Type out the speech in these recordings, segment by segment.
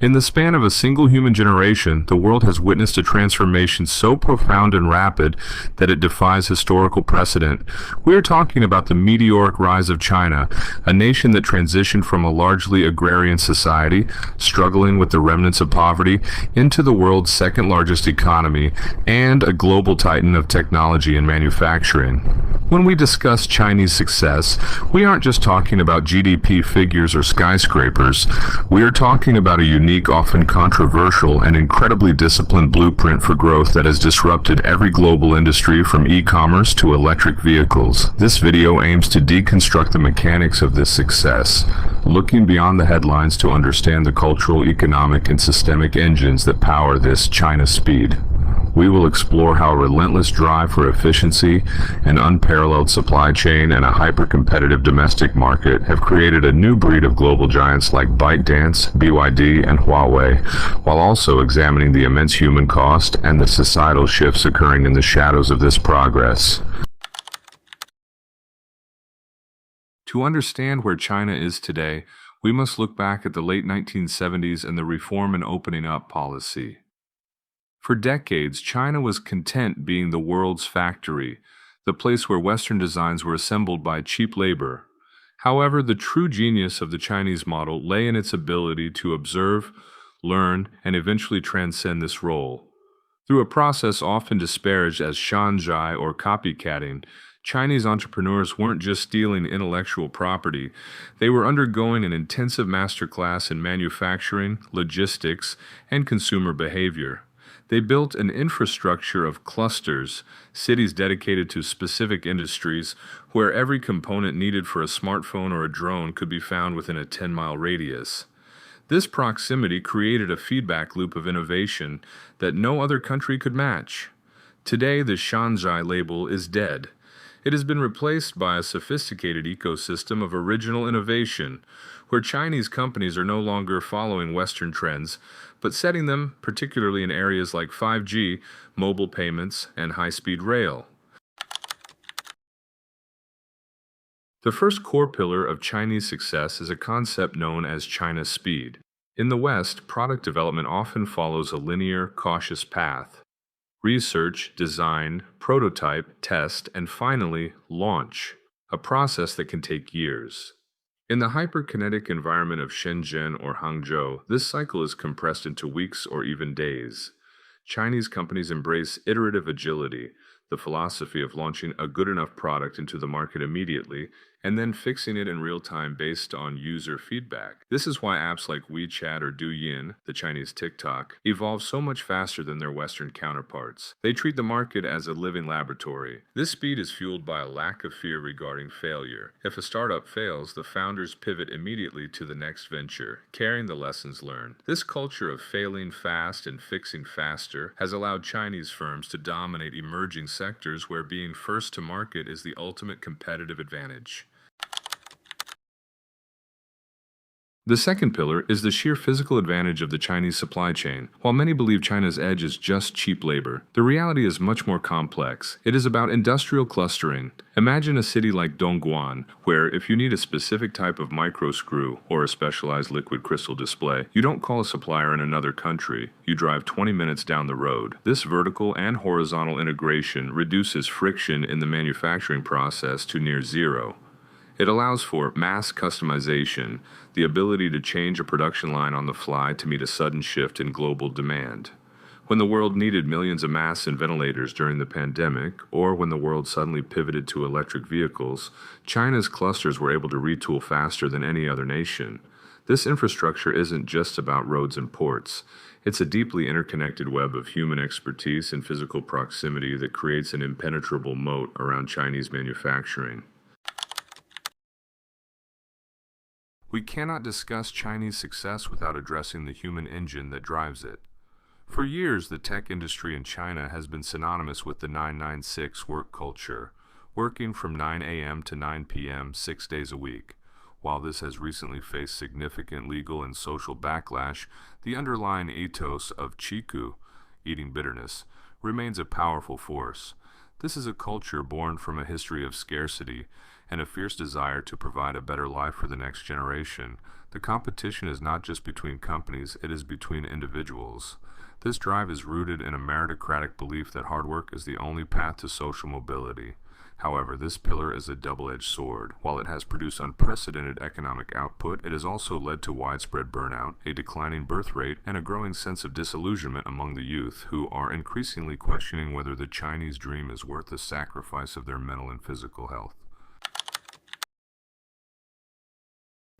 In the span of a single human generation, the world has witnessed a transformation so profound and rapid that it defies historical precedent. We are talking about the meteoric rise of China, a nation that transitioned from a largely agrarian society, struggling with the remnants of poverty, into the world's second largest economy and a global titan of technology and manufacturing. When we discuss Chinese success, we aren't just talking about GDP figures or skyscrapers. We are talking about a unique, often controversial, and incredibly disciplined blueprint for growth that has disrupted every global industry from e-commerce to electric vehicles. This video aims to deconstruct the mechanics of this success, looking beyond the headlines to understand the cultural, economic, and systemic engines that power this China speed. We will explore how a relentless drive for efficiency, an unparalleled supply chain, and a hyper-competitive domestic market have created a new breed of global giants like ByteDance, BYD, and Huawei, while also examining the immense human cost and the societal shifts occurring in the shadows of this progress. To understand where China is today, we must look back at the late 1970s and the reform and opening up policy. For decades, China was content being the world's factory, the place where Western designs were assembled by cheap labor. However, the true genius of the Chinese model lay in its ability to observe, learn, and eventually transcend this role. Through a process often disparaged as shanzhai or copycatting, Chinese entrepreneurs weren't just stealing intellectual property, they were undergoing an intensive masterclass in manufacturing, logistics, and consumer behavior. They built an infrastructure of clusters, cities dedicated to specific industries, where every component needed for a smartphone or a drone could be found within a 10-mile radius. This proximity created a feedback loop of innovation that no other country could match. Today, the Shanzhai label is dead. It has been replaced by a sophisticated ecosystem of original innovation, where Chinese companies are no longer following Western trends, but setting them, particularly in areas like 5G, mobile payments, and high-speed rail. The first core pillar of Chinese success is a concept known as China speed. In the West, product development often follows a linear, cautious path. Research, design, prototype, test, and finally, launch, a process that can take years. In the hyperkinetic environment of Shenzhen or Hangzhou, this cycle is compressed into weeks or even days. Chinese companies embrace iterative agility, the philosophy of launching a good enough product into the market immediately and then fixing it in real time based on user feedback. This is why apps like WeChat or Douyin, the Chinese TikTok, evolve so much faster than their Western counterparts. They treat the market as a living laboratory. This speed is fueled by a lack of fear regarding failure. If a startup fails, the founders pivot immediately to the next venture, carrying the lessons learned. This culture of failing fast and fixing faster has allowed Chinese firms to dominate emerging sectors where being first to market is the ultimate competitive advantage. The second pillar is the sheer physical advantage of the Chinese supply chain. While many believe China's edge is just cheap labor, the reality is much more complex. It is about industrial clustering. Imagine a city like Dongguan, where if you need a specific type of micro screw or a specialized liquid crystal display, you don't call a supplier in another country. You drive 20 minutes down the road. This vertical and horizontal integration reduces friction in the manufacturing process to near zero. It allows for mass customization, the ability to change a production line on the fly to meet a sudden shift in global demand. When the world needed millions of masks and ventilators during the pandemic, or when the world suddenly pivoted to electric vehicles, China's clusters were able to retool faster than any other nation. This infrastructure isn't just about roads and ports. It's a deeply interconnected web of human expertise and physical proximity that creates an impenetrable moat around Chinese manufacturing. We cannot discuss Chinese success without addressing the human engine that drives it. For years, the tech industry in China has been synonymous with the 996 work culture, working from 9 a.m. to 9 p.m. 6 days a week. While this has recently faced significant legal and social backlash, the underlying ethos of Chiku, eating bitterness, remains a powerful force. This is a culture born from a history of scarcity, and a fierce desire to provide a better life for the next generation. The competition is not just between companies, it is between individuals. This drive is rooted in a meritocratic belief that hard work is the only path to social mobility. However, this pillar is a double-edged sword. While it has produced unprecedented economic output, it has also led to widespread burnout, a declining birth rate, and a growing sense of disillusionment among the youth, who are increasingly questioning whether the Chinese dream is worth the sacrifice of their mental and physical health.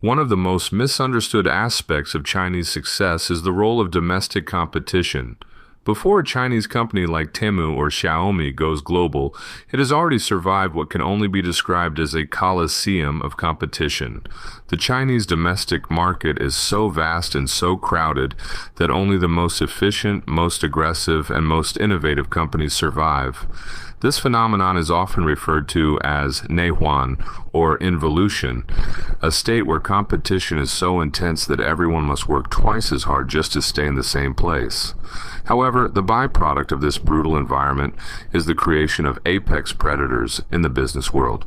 One of the most misunderstood aspects of Chinese success is the role of domestic competition. Before a Chinese company like Temu or Xiaomi goes global, it has already survived what can only be described as a coliseum of competition. The Chinese domestic market is so vast and so crowded that only the most efficient, most aggressive, and most innovative companies survive. This phenomenon is often referred to as neihuan, or involution, a state where competition is so intense that everyone must work twice as hard just to stay in the same place. However, the byproduct of this brutal environment is the creation of apex predators in the business world.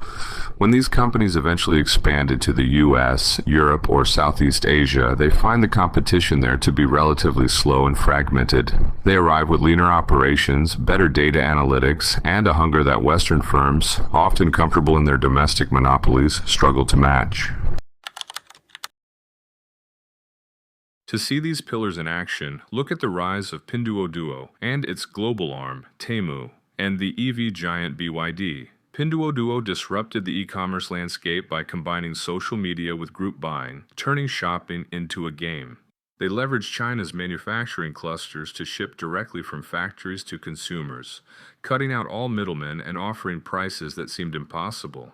When these companies eventually expand into the US, Europe, or Southeast Asia, they find the competition there to be relatively slow and fragmented. They arrive with leaner operations, better data analytics, and a hunger that Western firms, often comfortable in their domestic monopolies, struggle to match. To see these pillars in action, look at the rise of Pinduoduo and its global arm, Temu, and the EV giant BYD. Pinduoduo disrupted the e-commerce landscape by combining social media with group buying, turning shopping into a game. They leveraged China's manufacturing clusters to ship directly from factories to consumers, cutting out all middlemen and offering prices that seemed impossible.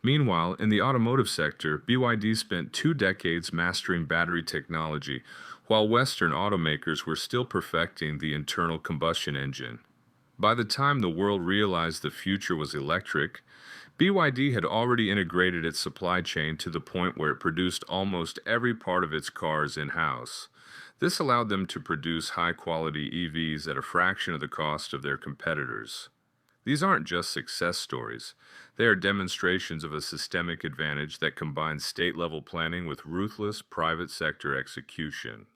Meanwhile, in the automotive sector, BYD spent 2 decades mastering battery technology, while Western automakers were still perfecting the internal combustion engine. By the time the world realized the future was electric, BYD had already integrated its supply chain to the point where it produced almost every part of its cars in-house. This allowed them to produce high-quality EVs at a fraction of the cost of their competitors. These aren't just success stories. They are demonstrations of a systemic advantage that combines state-level planning with ruthless private sector execution.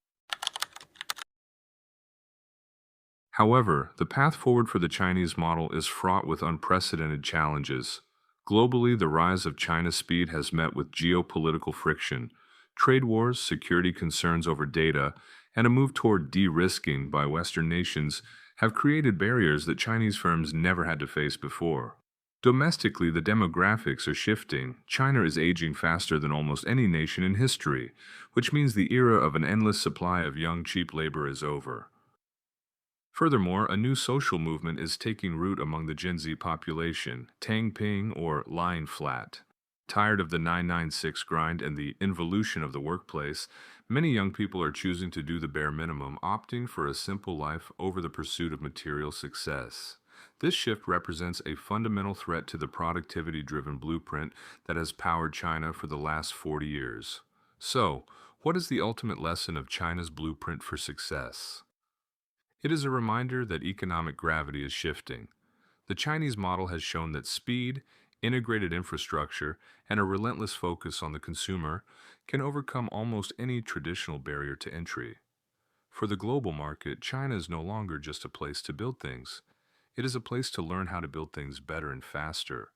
However, the path forward for the Chinese model is fraught with unprecedented challenges. Globally, the rise of China's speed has met with geopolitical friction, trade wars, security concerns over data, and a move toward de-risking by Western nations have created barriers that Chinese firms never had to face before. Domestically, the demographics are shifting. China is aging faster than almost any nation in history, which means the era of an endless supply of young, cheap labor is over. Furthermore, a new social movement is taking root among the Gen Z population, Tangping or lying flat. Tired of the 996 grind and the involution of the workplace, many young people are choosing to do the bare minimum, opting for a simple life over the pursuit of material success. This shift represents a fundamental threat to the productivity-driven blueprint that has powered China for the last 40 years. So, what is the ultimate lesson of China's blueprint for success? It is a reminder that economic gravity is shifting. The Chinese model has shown that speed, integrated infrastructure, and a relentless focus on the consumer can overcome almost any traditional barrier to entry. For the global market, China is no longer just a place to build things. It is a place to learn how to build things better and faster.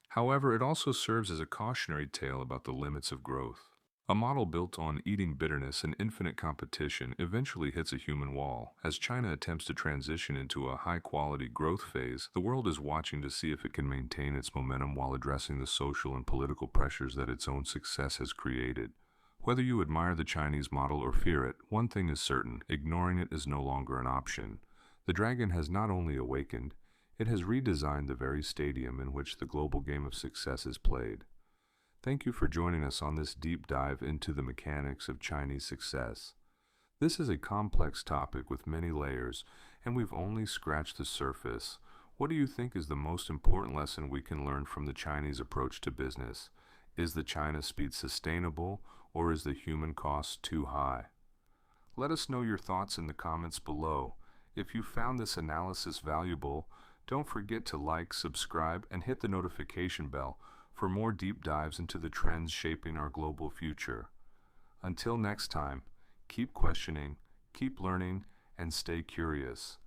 However, it also serves as a cautionary tale about the limits of growth. A model built on eating bitterness and infinite competition eventually hits a human wall. As China attempts to transition into a high-quality growth phase, the world is watching to see if it can maintain its momentum while addressing the social and political pressures that its own success has created. Whether you admire the Chinese model or fear it, one thing is certain: ignoring it is no longer an option. The dragon has not only awakened, it has redesigned the very stadium in which the global game of success is played. Thank you for joining us on this deep dive into the mechanics of Chinese success. This is a complex topic with many layers, and we've only scratched the surface. What do you think is the most important lesson we can learn from the Chinese approach to business? Is the China speed sustainable, or is the human cost too high? Let us know your thoughts in the comments below. If you found this analysis valuable, don't forget to like, subscribe, and hit the notification bell for more deep dives into the trends shaping our global future. Until next time, keep questioning, keep learning, and stay curious.